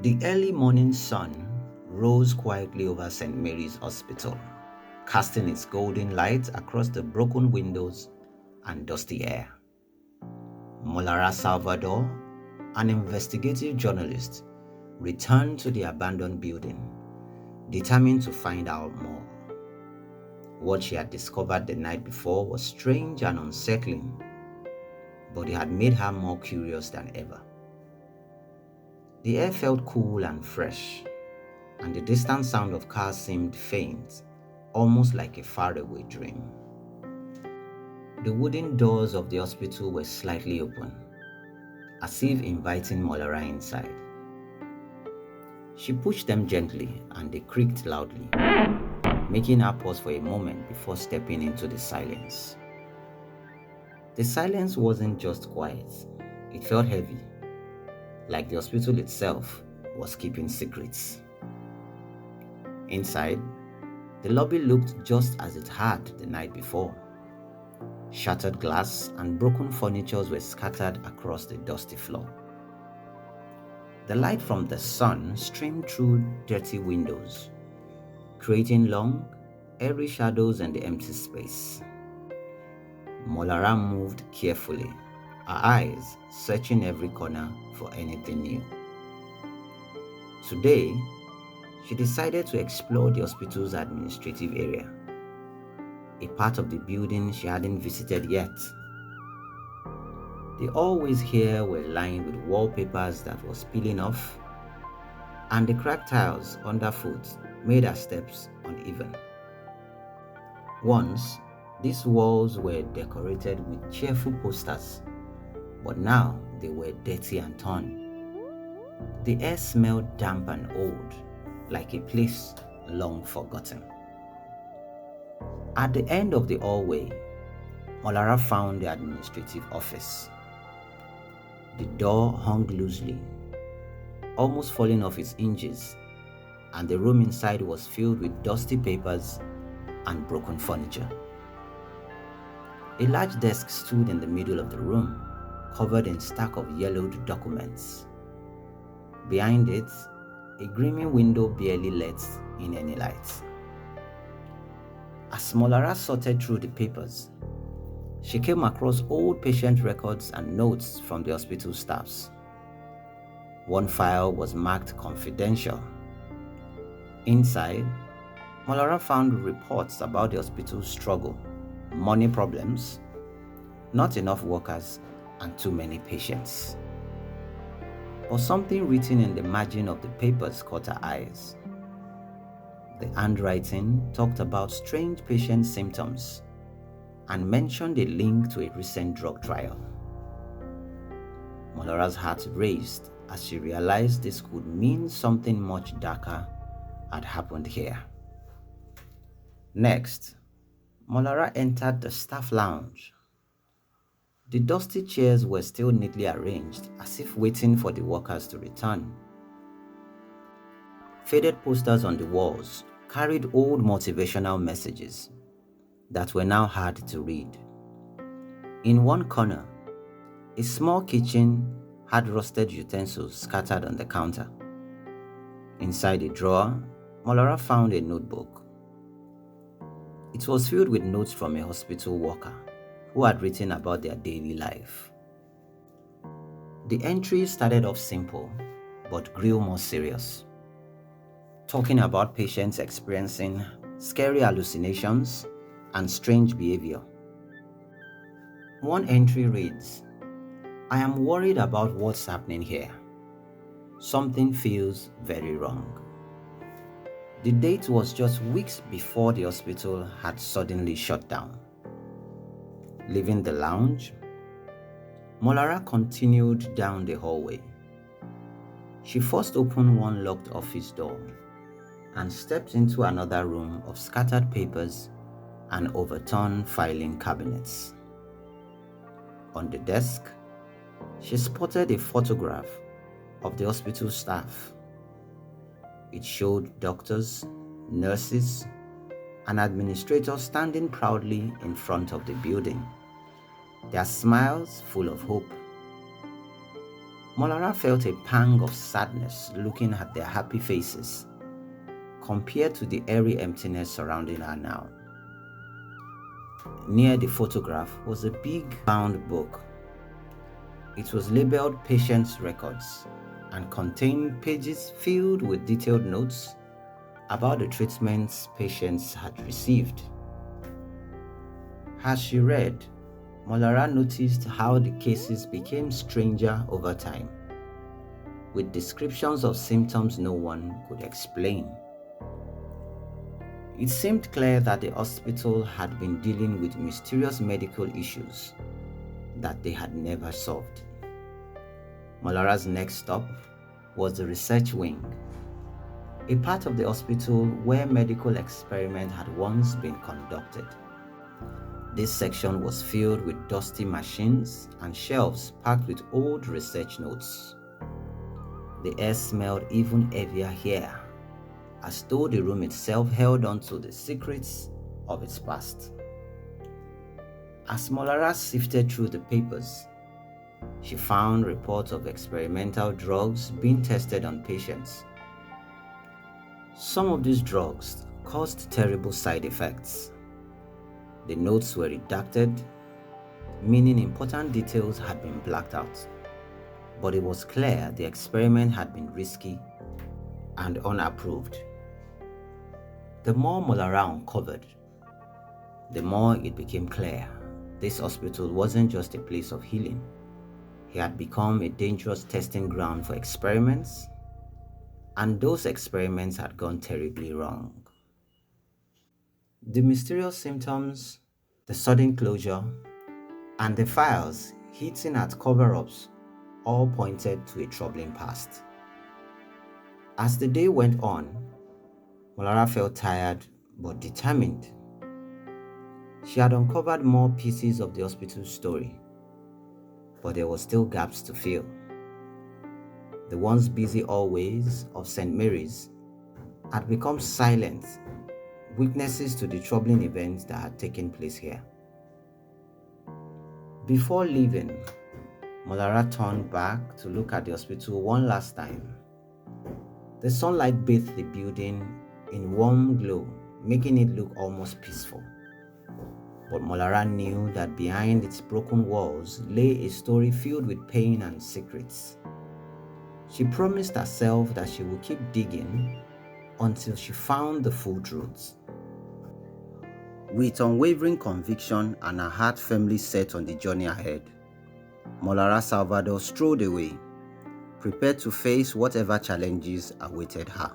The early morning sun rose quietly over St. Mary's Hospital, casting its golden light across the broken windows and dusty air. Molara Salvador, an investigative journalist, returned to the abandoned building, determined to find out more. What she had discovered the night before was strange and unsettling, but it had made her more curious than ever. The air felt cool and fresh, and the distant sound of cars seemed faint, almost like a faraway dream. The wooden doors of the hospital were slightly open, as if inviting Molara inside. She pushed them gently and they creaked loudly, making her pause for a moment before stepping into the silence. The silence wasn't just quiet, it felt heavy, like the hospital itself was keeping secrets. Inside, the lobby looked just as it had the night before. Shattered glass and broken furniture were scattered across the dusty floor. The light from the sun streamed through dirty windows, creating long, airy shadows in the empty space. Molara moved carefully, her eyes searching every corner for anything new. Today, she decided to explore the hospital's administrative area, a part of the building she hadn't visited yet. The hallways here were lined with wallpapers that was peeling off, and the cracked tiles underfoot made her steps uneven. Once, these walls were decorated with cheerful posters, but now they were dirty and torn. The air smelled damp and old, like a place long forgotten. At the end of the hallway, Molara found the administrative office. The door hung loosely, almost falling off its hinges, and the room inside was filled with dusty papers and broken furniture. A large desk stood in the middle of the room, covered in stack of yellowed documents. Behind it, a grimy window barely let in any light. As Molara sorted through the papers, she came across old patient records and notes from the hospital staffs. One file was marked confidential. Inside, Molara found reports about the hospital's struggle, money problems, not enough workers, and too many patients. But something written in the margin of the papers caught her eyes. The handwriting talked about strange patient symptoms and mentioned a link to a recent drug trial. Molara's heart raced as she realized this could mean something much darker had happened here. Next, Molara entered the staff lounge. The dusty chairs were still neatly arranged, as if waiting for the workers to return. Faded posters on the walls carried old motivational messages that were now hard to read. In one corner, a small kitchen had rusted utensils scattered on the counter. Inside a drawer, Molara found a notebook. It was filled with notes from a hospital worker who had written about their daily life. The entries started off simple, but grew more serious, talking about patients experiencing scary hallucinations and strange behavior. One entry reads, "I am worried about what's happening here. Something feels very wrong." The date was just weeks before the hospital had suddenly shut down. Leaving the lounge, Molara continued down the hallway. She first opened one locked office door and stepped into another room of scattered papers and overturned filing cabinets. On the desk, she spotted a photograph of the hospital staff. It showed doctors, nurses, and administrators standing proudly in front of the building, their smiles full of hope. Molara felt a pang of sadness looking at their happy faces, compared to the airy emptiness surrounding her now. Near the photograph was a big bound book. It was labeled Patient's Records and contained pages filled with detailed notes about the treatments patients had received. As she read, Molara noticed how the cases became stranger over time, with descriptions of symptoms no one could explain. It seemed clear that the hospital had been dealing with mysterious medical issues that they had never solved. Molara's next stop was the research wing, a part of the hospital where medical experiments had once been conducted. This section was filled with dusty machines and shelves packed with old research notes. The air smelled even heavier here, as though the room itself held on to the secrets of its past. As Molara sifted through the papers, she found reports of experimental drugs being tested on patients. Some of these drugs caused terrible side effects. The notes were redacted, meaning important details had been blacked out. But it was clear the experiment had been risky and unapproved. The more Molara uncovered, the more it became clear this hospital wasn't just a place of healing. It had become a dangerous testing ground for experiments, and those experiments had gone terribly wrong. The mysterious symptoms, the sudden closure, and the files hinting at cover-ups all pointed to a troubling past. As the day went on, Molara felt tired but determined. She had uncovered more pieces of the hospital's story, but there were still gaps to fill. The once busy hallways of St. Mary's had become silent witnesses to the troubling events that had taken place here. Before leaving, Molara turned back to look at the hospital one last time. The sunlight bathed the building in warm glow, making it look almost peaceful. But Molara knew that behind its broken walls lay a story filled with pain and secrets. She promised herself that she would keep digging until she found the full truth. With unwavering conviction and her heart firmly set on the journey ahead, Molara Salvador strode away, prepared to face whatever challenges awaited her.